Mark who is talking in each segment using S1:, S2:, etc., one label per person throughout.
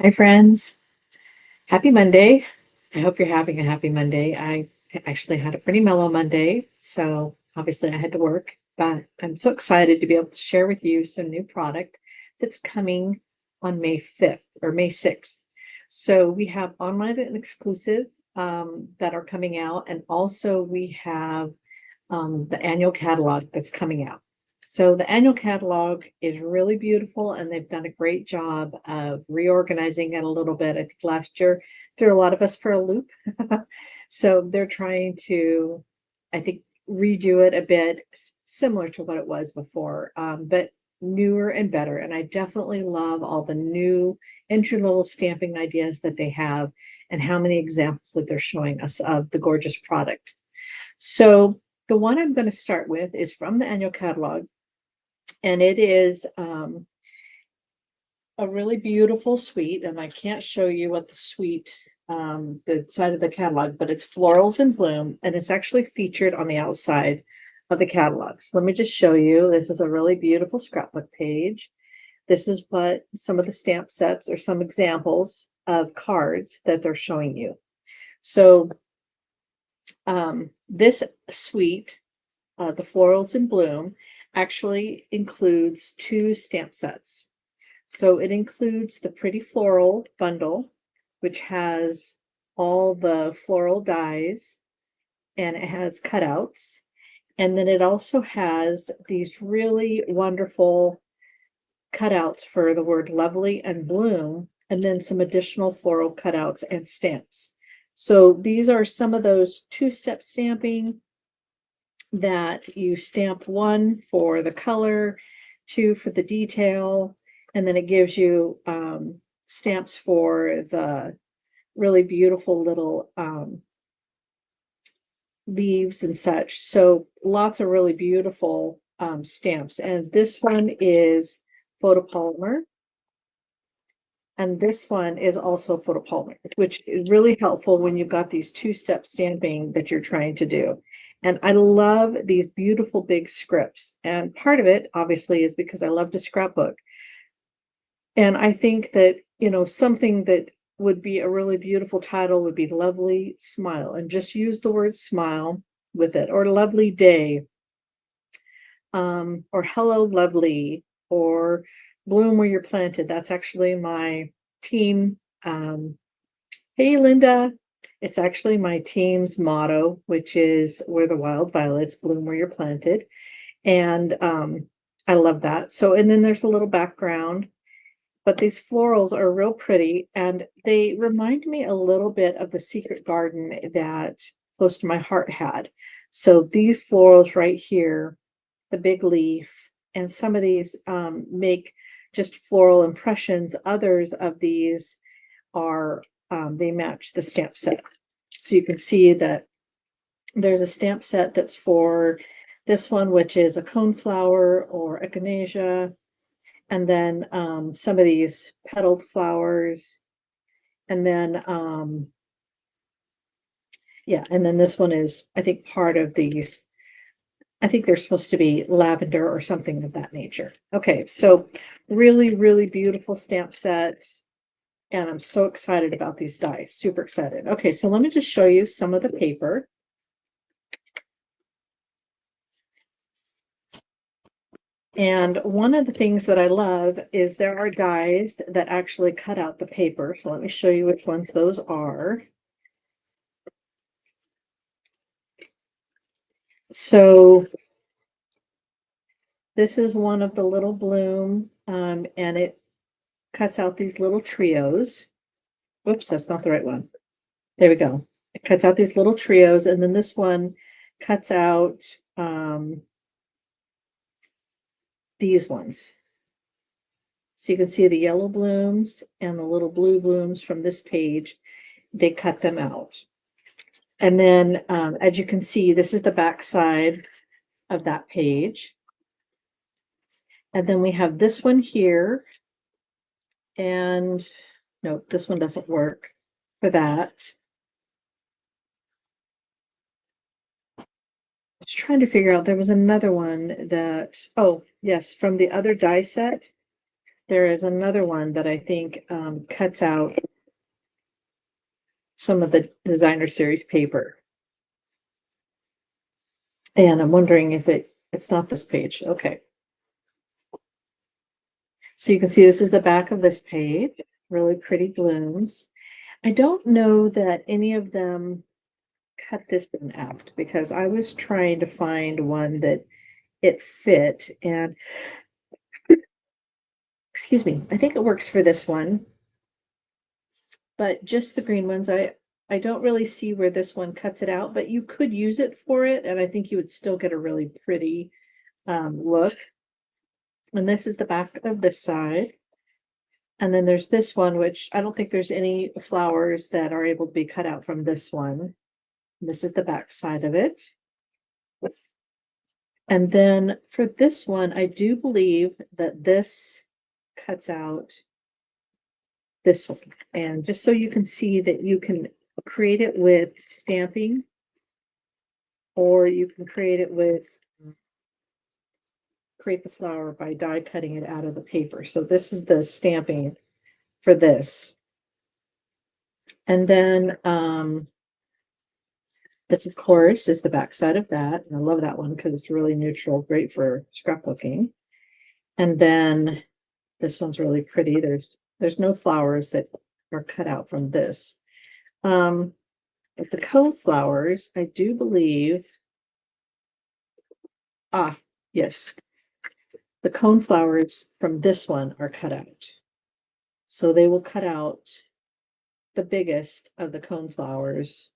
S1: Hi, friends. Happy Monday. I hope you're having a happy Monday. I actually had a pretty mellow Monday, so obviously I had to work, but I'm so excited to be able to share with you some new product that's coming on May 5th or May 6th. So we have online and exclusive that are coming out, and also we have the annual catalog that's coming out. So the annual catalog is really beautiful, and they've done a great job of reorganizing it a little bit. I think last year threw a lot of us for a loop. So they're trying to, I think, redo it a bit similar to what it was before, but newer and better. And I definitely love all the new entry-level stamping ideas that they have and how many examples that they're showing us of the gorgeous product. So the one I'm going to start with is from the annual catalog, and it is a really beautiful suite. And I can't show you what the suite, the side of the catalog, but it's florals in bloom, and it's actually featured on the outside of the catalog. So let me just show you. This is a really beautiful scrapbook page. This is what some of the stamp sets or some examples of cards that they're showing you. So this suite, the Florals in Bloom, actually includes two stamp sets. So it includes the Pretty Floral bundle, which has all the floral dies and it has cutouts. And then it also has these really wonderful cutouts for the word lovely and bloom, and then some additional floral cutouts and stamps. So these are some of those two-step stamping that you stamp one for the color, two for the detail, and then it gives you stamps for the really beautiful little leaves and such. So lots of really beautiful stamps. And this one is photopolymer. And this one is also photopolymer, which is really helpful when you've got these two-step stamping that you're trying to do. And I love these beautiful big scripts. And part of it, obviously, is because I love to scrapbook. And I think that, something that would be a really beautiful title would be Lovely Smile. And just use the word smile with it, or Lovely Day, or Hello Lovely, or Bloom Where You're Planted. That's actually my team. Hey, Linda. It's actually my team's motto, which is Where the Wild Violets Bloom Where You're Planted. And I love that. So, and then there's a little background, but these florals are real pretty, and they remind me a little bit of the secret garden that Close to My Heart had. So these florals right here, the big leaf, and some of these make just floral impressions. Others of these are, they match the stamp set. So you can see that there's a stamp set that's for this one, which is a coneflower or echinacea, and then some of these petaled flowers, and then yeah, and then this one is, I think, part of these. I think they're supposed to be lavender or something of that nature. Okay, so really, really beautiful stamp set. And I'm so excited about these dies, super excited. Okay, so let me just show you some of the paper. And one of the things that I love is there are dies that actually cut out the paper. So let me show you which ones those are. So this is one of the little bloom, and it cuts out these little trios. Whoops, that's not the right one. There we go. It cuts out these little trios, and then this one cuts out these ones. So you can see the yellow blooms and the little blue blooms from this page. They cut them out. And then, as you can see, this is the back side of that page. And then we have this one here. And no, this one doesn't work for that. I was trying to figure out, there was another one that, oh, yes, from the other die set. there is another one that I think cuts out some of the designer series paper. And I'm wondering if it's not this page. Okay. So you can see this is the back of this page, really pretty blooms. I don't know that any of them cut this one out because I was trying to find one that it fit, and excuse me, I think it works for this one, but just the green ones, I don't really see where this one cuts it out, but you could use it for it, and I think you would still get a really pretty look. And this is the back of this side. And then there's this one, which I don't think there's any flowers that are able to be cut out from this one. This is the back side of it. And then for this one, I do believe that this cuts out this one. And just so you can see that you can create it with stamping, or you can create it with create the flower by die cutting it out of the paper. So this is the stamping for this. And then this, of course, is the back side of that. And I love that one because it's really neutral, great for scrapbooking. And then this one's really pretty. There's no flowers that are cut out from this. But the cone flowers, I do believe, yes, the cone flowers from this one are cut out. So they will cut out the biggest of the cone flowers.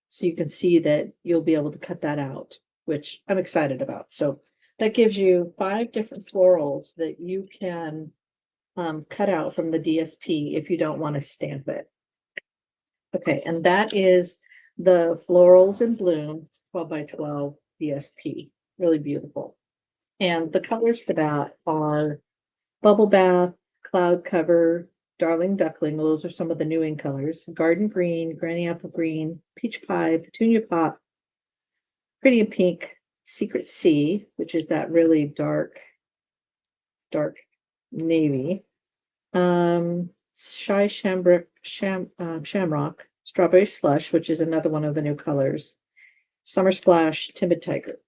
S1: So you can see that you'll be able to cut that out, which I'm excited about. So that gives you 5 different florals that you can cut out from the DSP if you don't want to stamp it. Okay, and that is the Florals in Bloom 12 by 12 DSP. Really beautiful. And the colors for that are Bubble Bath, Cloud Cover, Darling Duckling. Those are some of the new in colors. Garden Green, Granny Apple Green, Peach Pie, Petunia Pop, Pretty in Pink, Secret Sea, which is that really dark navy. Shy Shamrock, Strawberry Slush, which is another one of the new colors. Summer Splash, Timid Tiger.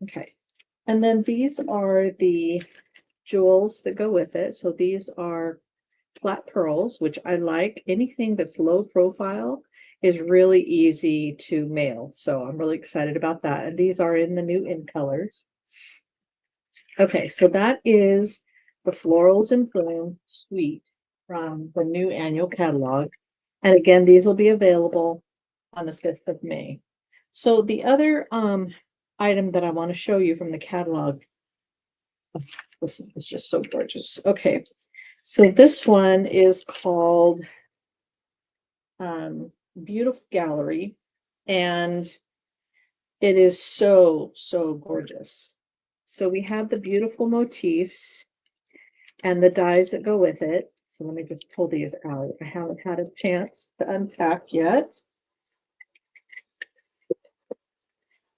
S1: Okay. And then these are the jewels that go with it. So these are flat pearls, which I like. Anything that's low profile is really easy to mail. So I'm really excited about that. And these are in the new in colors. Okay, so that is the Florals in Bloom suite from the new annual catalog. And again, these will be available on the 5th of May. So the other item that I want to show you from the catalog, listen, it's just so gorgeous. Okay, so this one is called Beautiful Gallery, and it is so gorgeous. So we have the beautiful motifs and the dies that go with it. So let me just pull these out. I haven't had a chance to unpack yet.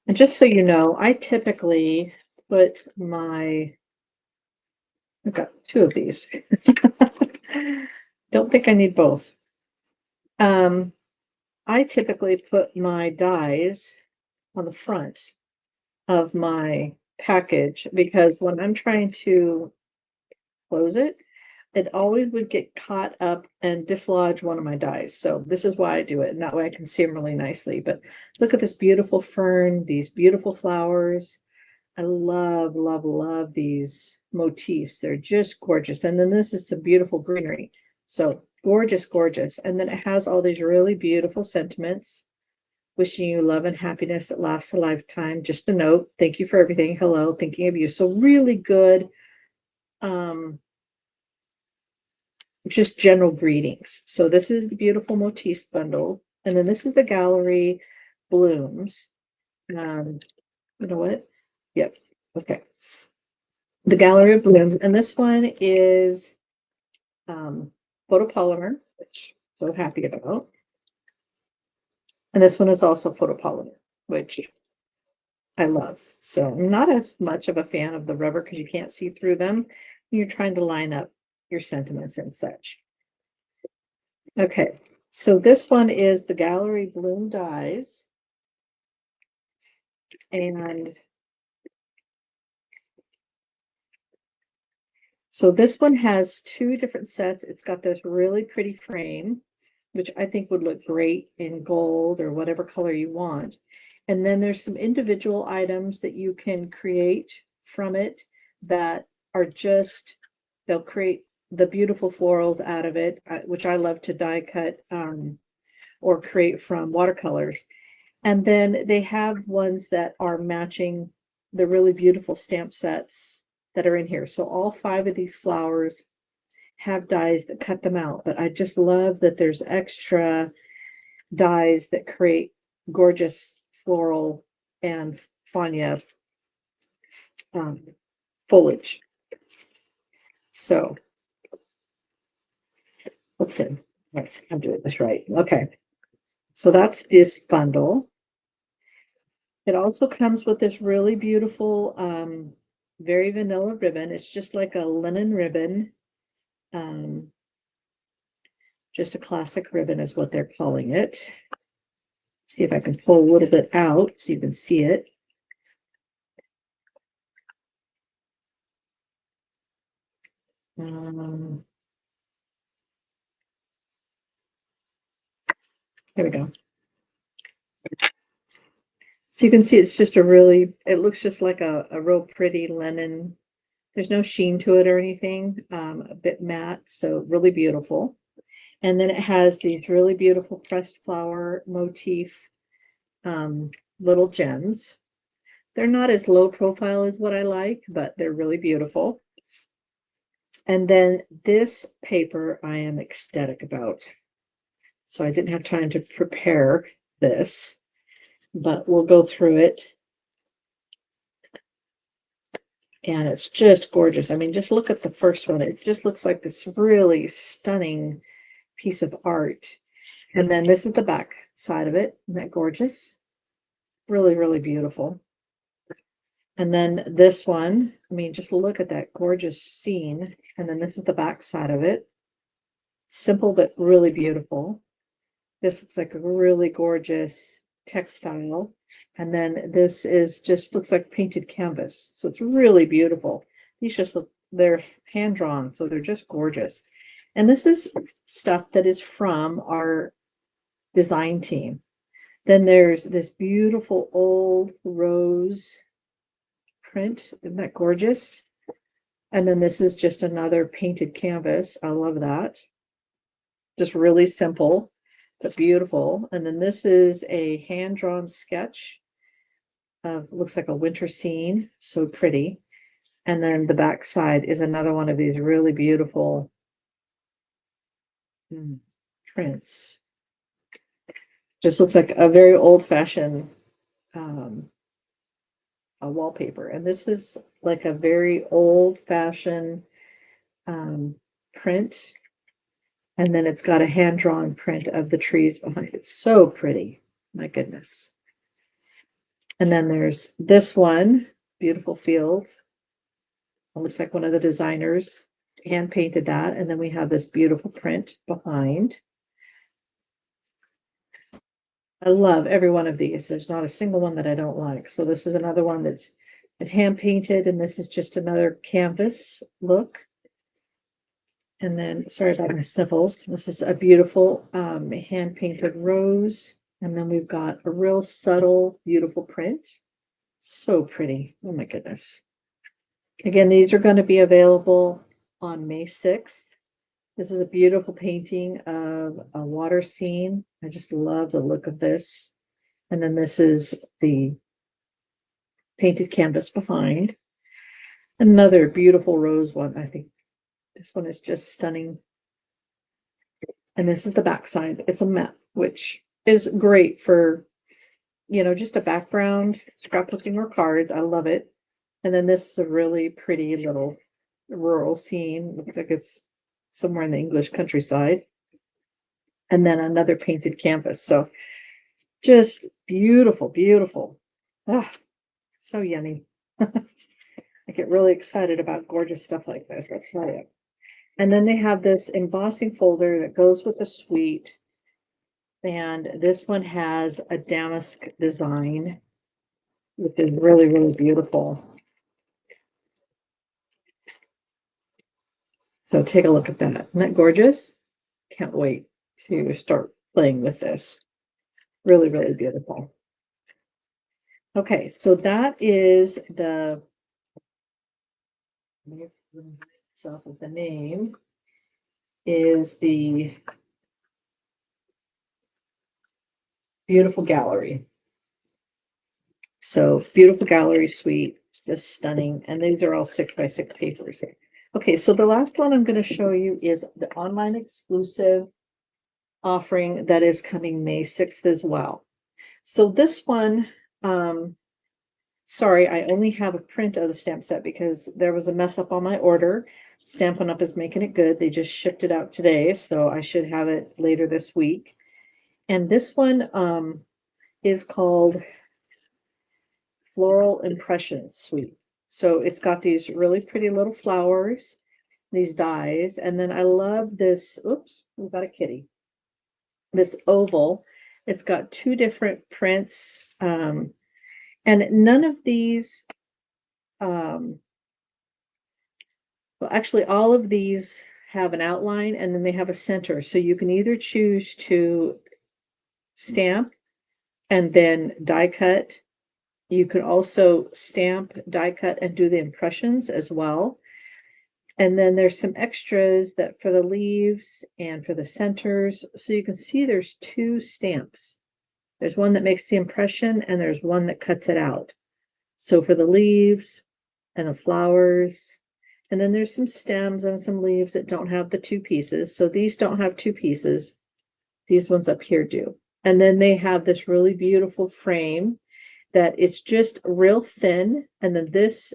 S1: And just so you know, I typically put I've got 2 of these. Don't think I need both. I typically put my dies on the front of my package because when I'm trying to close it, it always would get caught up and dislodge one of my dies. So this is why I do it. And that way I can see them really nicely. But look at this beautiful fern, these beautiful flowers. I love these motifs. They're just gorgeous. And then this is some beautiful greenery. So gorgeous. And then it has all these really beautiful sentiments. Wishing you love and happiness that lasts a lifetime. Just a note. Thank you for everything. Hello, thinking of you. So really good. Just general greetings. So this is the beautiful motifs bundle. And then this is the gallery blooms. You know what? Yep. Okay. The gallery of blooms. And this one is photopolymer, which I'm so happy about. And this one is also photopolymer, which I love. So I'm not as much of a fan of the rubber because you can't see through them. You're trying to line up your sentiments and such. Okay, so this one is the Gallery Bloom Dies. And so this one has two different sets. It's got this really pretty frame, which I think would look great in gold or whatever color you want. And then there's some individual items that you can create from it that are just, they'll create the beautiful florals out of it, which I love to die cut or create from watercolors. And then they have ones that are matching the really beautiful stamp sets that are in here. So all 5 of these flowers have dies that cut them out, but I just love that there's extra dies that create gorgeous floral and Fania foliage. So let's see. I'm doing this right. Okay. So that's this bundle. It also comes with this really beautiful, very vanilla ribbon. It's just like a linen ribbon. Just a classic ribbon is what they're calling it. See if I can pull a little bit out so you can see it. There we go. So you can see it's just a really, it looks just like a real pretty linen. There's no sheen to it or anything, a bit matte, so really beautiful. And then it has these really beautiful pressed flower motif little gems. They're not as low profile as what I like, but they're really beautiful. And then this paper I am ecstatic about. So I didn't have time to prepare this, but we'll go through it. And it's just gorgeous. I mean, just look at the first one. It just looks like this really stunning piece of art. And then this is the back side of it. Isn't that gorgeous? Really, really beautiful. And then this one, I mean, just look at that gorgeous scene. And then this is the back side of it. Simple, but really beautiful. This looks like a really gorgeous textile. And then this is just looks like painted canvas. So it's really beautiful. These just look, they're hand drawn, so they're just gorgeous. And this is stuff that is from our design team. Then there's this beautiful old rose print. Isn't that gorgeous? And then this is just another painted canvas. I love that. Just really simple, but beautiful. And then this is a hand-drawn sketch of, looks like a winter scene. So pretty. And then the back side is another one of these really beautiful prints. Just looks like a very old-fashioned a wallpaper. And this is like a very old-fashioned print. And then it's got a hand-drawn print of the trees behind it. It's so pretty. My goodness. And then there's this one, beautiful field. It looks like one of the designers hand painted that. And then we have this beautiful print behind. I love every one of these. There's not a single one that I don't like. So this is another one that's hand painted, and this is just another canvas look. And then, sorry about my sniffles. This is a beautiful hand painted rose. And then we've got a real subtle, beautiful print. So pretty. Oh my goodness. Again, these are going to be available on May 6th. This is a beautiful painting of a water scene. I just love the look of this. And then this is the painted canvas behind. Another beautiful rose one. I think this one is just stunning. And this is the back side. It's a matte, which is great for, you know, just a background, scrapbooking or cards. I love it. And then this is a really pretty little rural scene. Looks like it's somewhere in the English countryside. And then another painted canvas. So just beautiful, beautiful. Ah, so yummy. I get really excited about gorgeous stuff like this. That's not it. And then they have this embossing folder that goes with the suite. And this one has a damask design, which is really, really beautiful. So take a look at that. Isn't that gorgeous? Can't wait to start playing with this. Really, really beautiful. Okay, so that is the itself of the name is the Beautiful Gallery. So beautiful gallery suite, just stunning. And these are all 6x6 papers. Okay, so the last one I'm going to show you is the online exclusive offering that is coming May 6th as well. So this one, sorry, I only have a print of the stamp set because there was a mess up on my order. Stampin' Up! Is making it good. They just shipped it out today, so I should have it later this week. And this one is called Floral Impressions Suite. So it's got these really pretty little flowers, these dies, and then I love this. Oops, we've got a kitty. This oval. It's got two different prints, and none of these. Well, actually, all of these have an outline, and then they have a center. So you can either choose to stamp and then die cut. You can also stamp, die cut, and do the impressions as well. And then there's some extras that for the leaves and for the centers. So you can see there's two stamps. There's one that makes the impression and there's one that cuts it out. So for the leaves and the flowers, and then there's some stems and some leaves that don't have the two pieces. So these don't have two pieces. These ones up here do. And then they have this really beautiful frame that it's just real thin. And then this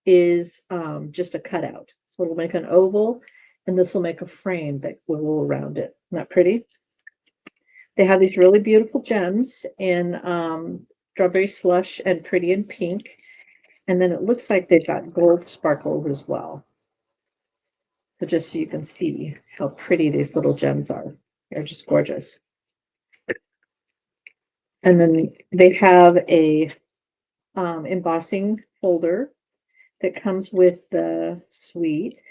S1: is just a cutout. So it'll make an oval and this will make a frame that will go around it. Isn't that pretty? They have these really beautiful gems in strawberry slush and pretty in pink. And then it looks like they've got gold sparkles as well. So just so you can see how pretty these little gems are. They're just gorgeous. And then they have a embossing folder that comes with the suite.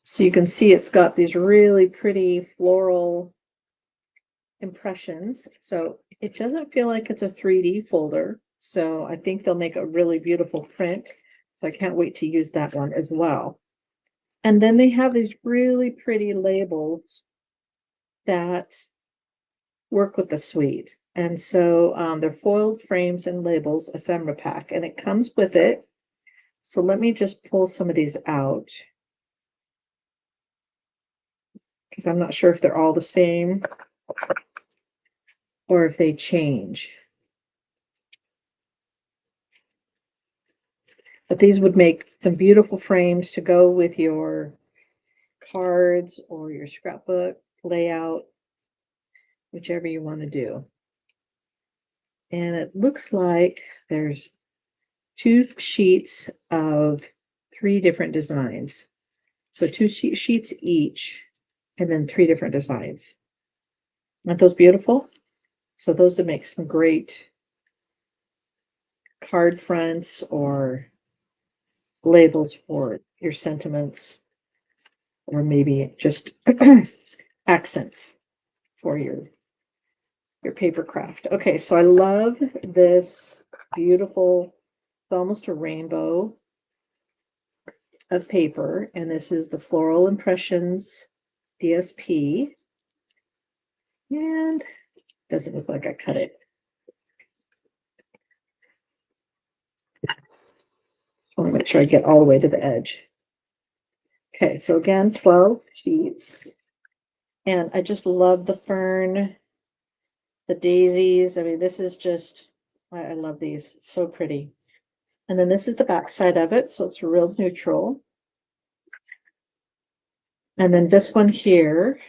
S1: So you can see it's got these really pretty floral impressions. So it doesn't feel like it's a 3D folder. So I think they'll make a really beautiful print. So I can't wait to use that one as well. And then they have these really pretty labels that work with the suite. And so they're foiled frames and labels, ephemera pack, and it comes with it. So let me just pull some of these out because I'm not sure if they're all the same or if they change. But these would make some beautiful frames to go with your cards or your scrapbook layout, whichever you want to do. And it looks like there's two sheets of 3 different designs. So 2 sheets each, and then 3 different designs. Aren't those beautiful? So those would make some great card fronts or labels for your sentiments, or maybe just accents for your paper craft. Okay, so I love this beautiful, it's almost a rainbow of paper, and this is the Floral Impressions DSP, and doesn't look like I cut it. I want to make sure I get all the way to the edge. Okay, so again, 12 sheets, and I just love the fern, the daisies. I mean, this is just, I love these. It's so pretty. And then this is the back side of it, so it's real neutral. And then this one here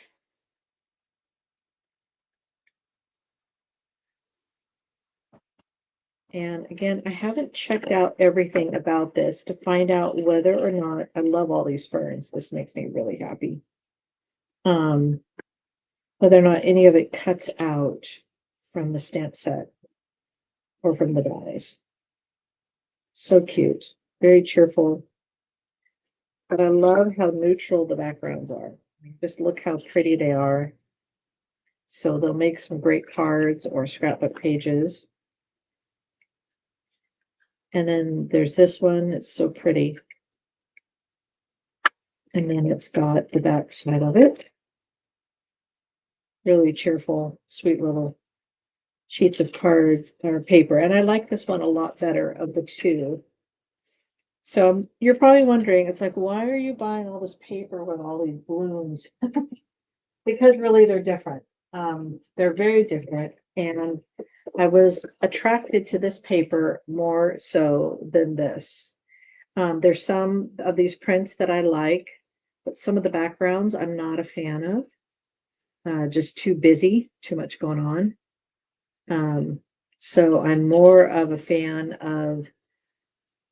S1: And again, I haven't checked out everything about this to find out whether or not I love all these ferns. This makes me really happy. Um, whether or not any of it cuts out from the stamp set or from the dies. So cute, very cheerful. But I love how neutral the backgrounds are. Just look how pretty they are. So they'll make some great cards or scrapbook pages. And then there's this one, it's so pretty. And then it's got the back side of it. Really cheerful, sweet little sheets of cards or paper. And I like this one a lot better of the two. So you're probably wondering, it's like, why are you buying all this paper with all these blooms? Because really they're different. They're very different. And I was attracted to this paper more so than this. There's some of these prints that I like, but some of the backgrounds I'm not a fan of. Just too busy, too much going on. So I'm more of a fan of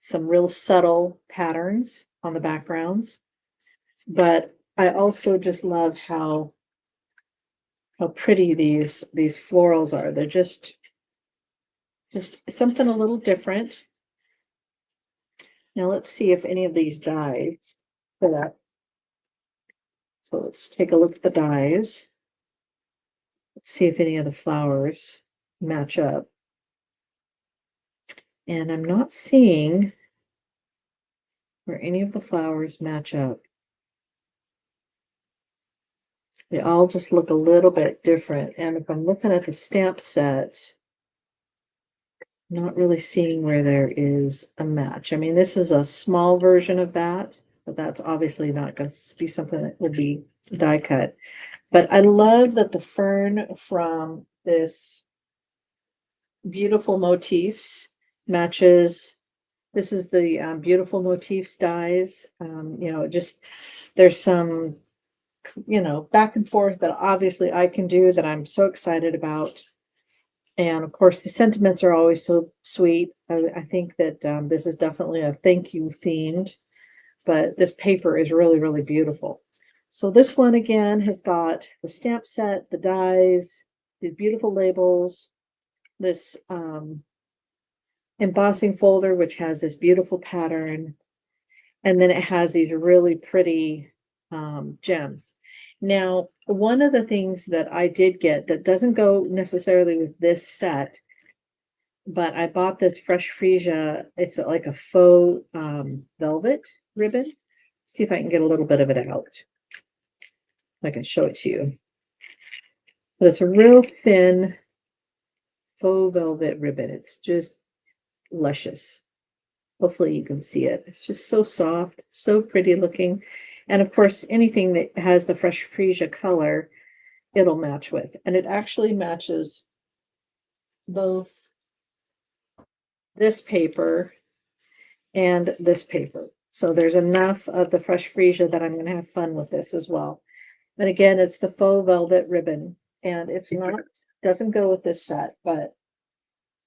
S1: some real subtle patterns on the backgrounds. But I also just love how pretty these florals are. They're just something a little different. Now let's see if any of these dies fit up. So let's take a look at the dies. Let's see if any of the flowers match up. And I'm not seeing where any of the flowers match up. They all just look a little bit different. And if I'm looking at the stamp set, not really seeing where there is a match. I mean, this is a small version of that, but that's obviously not going to be something that would be die cut. But I love that the fern from this beautiful motifs matches. This is the beautiful motifs dies. Just there's some, back and forth that obviously I can do that I'm so excited about. And of course, the sentiments are always so sweet. I think that this is definitely a thank you themed, but this paper is really, really beautiful. So this one again has got the stamp set, the dies, the beautiful labels, this embossing folder, which has this beautiful pattern. And then it has these really pretty gems. Now, one of the things that I did get that doesn't go necessarily with this set, but I bought this fresh freesia. It's like a faux velvet ribbon. See if I can get a little bit of it out. I can show it to you. But it's a real thin faux velvet ribbon. It's just luscious. Hopefully you can see it. It's just so soft, so pretty looking. And of course, anything that has the fresh freesia color, it'll match with. And it actually matches both this paper and this paper. So there's enough of the fresh freesia that I'm going to have fun with this as well. And again, it's the faux velvet ribbon. And it's not, doesn't go with this set, but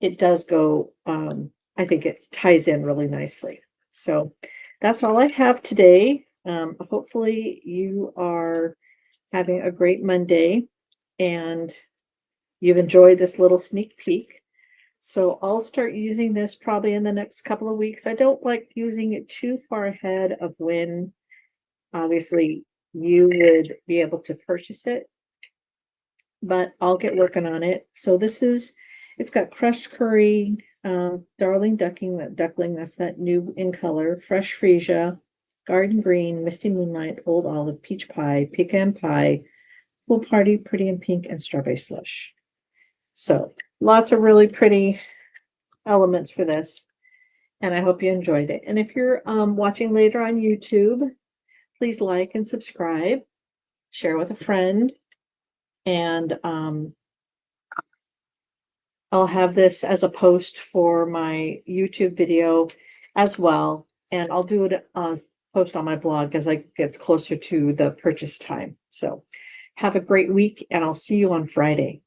S1: it does go, I think it ties in really nicely. So that's all I have today. Hopefully you are having a great Monday and you've enjoyed this little sneak peek. So I'll start using this probably in the next couple of weeks. I don't like using it too far ahead of when obviously you would be able to purchase it, but I'll get working on it. So it's got crushed curry, darling duckling, that's that new in color, fresh freesia, garden green, misty moonlight, old olive, peach pie, pecan pie, pool party, pretty in pink, and strawberry slush. So lots of really pretty elements for this, and I hope you enjoyed it. And if you're watching later on YouTube, please like and subscribe, share with a friend, and I'll have this as a post for my YouTube video as well, and I'll do it as post on my blog as I gets closer to the purchase time. So have a great week, and I'll see you on Friday.